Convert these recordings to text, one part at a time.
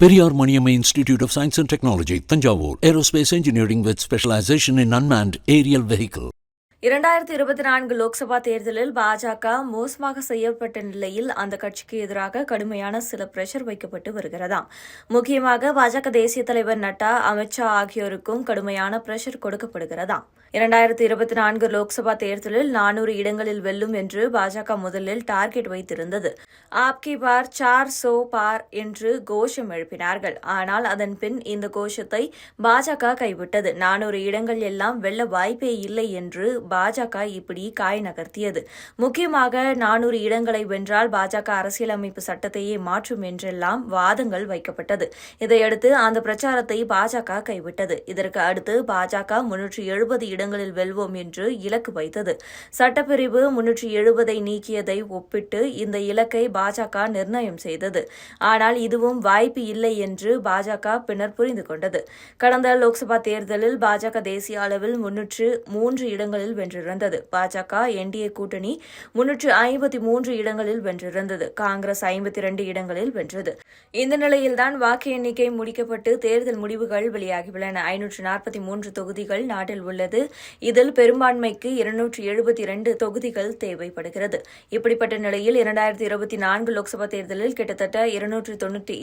Periyar Maniamma Institute of Science and Technology, Thanjavur, Aerospace Engineering with specialization in unmanned aerial vehicle. 2024 Lok Sabha தேர்தலில் பாஜக மோசமாக செய்யப்பட்ட நிலையில் அந்த கட்சிக்கு எதிராக கடுமையான சில பிரஷர் வைக்கப்பட்டு வருகிறதாம். முக்கியமாக பாஜக தேசிய தலைவர் நட்டா, அமித்ஷா ஆகியோருக்கும் கடுமையான பிரஷர் கொடுக்கப்படுகிறதாம். 2024 லோக்சபா தேர்தலில் 400 இடங்களில் வெல்லும் என்று பாஜக முதலில் டார்கெட் வைத்திருந்தது. ஆப்கி பார் 400 பார் என்று கோஷம் எழுப்பினார்கள். ஆனால் அதன் பின் இந்த கோஷத்தை பாஜக கைவிட்டது. 400 இடங்கள் எல்லாம் வெல்ல வாய்ப்பே இல்லை என்று பாஜக இப்படி காய் நகர்த்தியது. முக்கியமாக 400 இடங்களை வென்றால் பாஜக அரசியலமைப்பு சட்டத்தையே மாற்றும் என்றெல்லாம் வாதங்கள் வைக்கப்பட்டது. இதையடுத்து அந்த பிரச்சாரத்தை பாஜக கைவிட்டது. இதற்கு அடுத்து பாஜக 370 இடங்களில் வெல்வோம் என்று இலக்கு வைத்தது. சட்டப்பிரிவு 370 நீக்கியதை ஒப்பிட்டு இந்த இலக்கை பாஜக நிர்ணயம் செய்தது. ஆனால் இதுவும் வாய்ப்பு இல்லை என்று பாஜக பின்னர் புரிந்து கொண்டது. கடந்த லோக்சபா தேர்தலில் பாஜக தேசிய அளவில் 303 இடங்களில் வென்றிருந்தது. பாஜக என்டிஏ கூட்டணி 353 இடங்களில் வென்றிருந்தது. காங்கிரஸ் 52 இடங்களில் வென்றது. இந்த நிலையில்தான் வாக்கு எண்ணிக்கை முடிக்கப்பட்டு தேர்தல் முடிவுகள் வெளியாகியுள்ளன. 543 தொகுதிகள் நாட்டில் உள்ளது. இதில் பெரும்பான்மைக்கு 272 தொகுதிகள் தேவைப்படுகிறது. இப்படிப்பட்ட நிலையில் 2024 லோக்சபா தேர்தலில் கிட்டத்தட்ட 292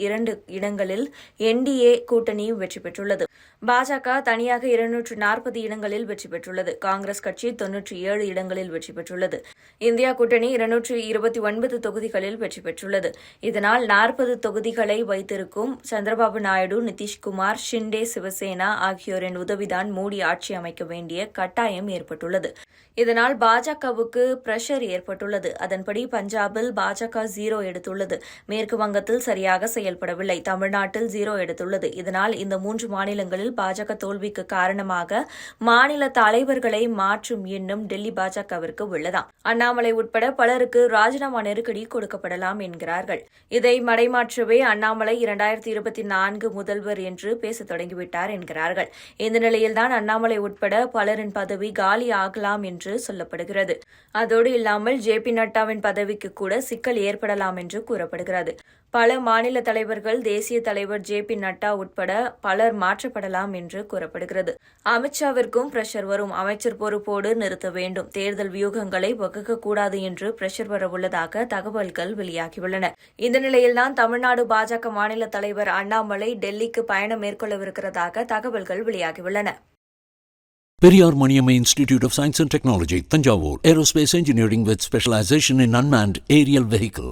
இடங்களில் என்டிஏ கூட்டணி வெற்றி பெற்றுள்ளது. பாஜக தனியாக 240 இடங்களில் வெற்றி பெற்றுள்ளது. காங்கிரஸ் கட்சி 97 இடங்களில் வெற்றி பெற்றுள்ளது. இந்தியா கூட்டணி 229 தொகுதிகளில் வெற்றி பெற்றுள்ளது. இதனால் 40 தொகுதிகளை வைத்திருக்கும் சந்திரபாபு நாயுடு, நிதிஷ்குமார், ஷிண்டே, சிவசேனா ஆகியோரின் உதவிதான் மோடி ஆட்சி அமைக்க வேண்டிய கட்டாயம் ஏற்பட்டுள்ளது. இதனால் பாஜகவுக்கு பிரஷர் ஏற்பட்டுள்ளது. அதன்படி பஞ்சாபில் பாஜக 0 எடுத்துள்ளது. மேற்கு வங்கத்தில் சரியாக செயல்படவில்லை. தமிழ்நாட்டில் 0 எடுத்துள்ளது. இதனால் இந்த 3 மாநிலங்களில் பாஜக தோல்விக்கு காரணமாக மாநில தலைவர்களை மாற்றும் எண்ணம் டெல்லி பாஜகவிற்கு உள்ளதாம். அண்ணாமலை உட்பட பலருக்கு ராஜினாமா நெருக்கடி கொடுக்கப்படலாம் என்கிறார்கள். இதை மடைமாற்றவே அண்ணாமலை 2024 முதல்வர் என்று பேசத் தொடங்கிவிட்டார் என்கிறார்கள். இந்த நிலையில்தான் அண்ணாமலை உட்பட பலரின் பதவி காலி ஆகலாம் என்று சொல்லப்படுகிறது. அதோடு இல்லாமல் ஜே.பி. நட்டாவின் பதவிக்கு கூட சிக்கல் ஏற்படலாம் என்று கூறப்படுகிறது. பல மாநில தலைவர்கள், தேசிய தலைவர் ஜே.பி. நட்டா உட்பட பலர் மாற்றப்படலாம் என்று கூறப்படுகிறது. அமித்ஷாவிற்கும் பிரஷர் வரும். அமைச்சர் பொறுப்போடு நிறுத்த வேண்டும், தேர்தல் வியூகங்களை வகுக்கக்கூடாது என்று பிரஷர் வரவுள்ளதாக தகவல்கள் வெளியாகியுள்ளன. இந்த நிலையில்தான் தமிழ்நாடு பாஜக மாநில தலைவர் அண்ணாமலை டெல்லிக்கு பயணம் மேற்கொள்ளவிருக்கிறதாக தகவல்கள் வெளியாகியுள்ளன. Periyar Maniamma Institute of Science and Technology, Thanjavur, Aerospace Engineering with specialization in unmanned aerial vehicle.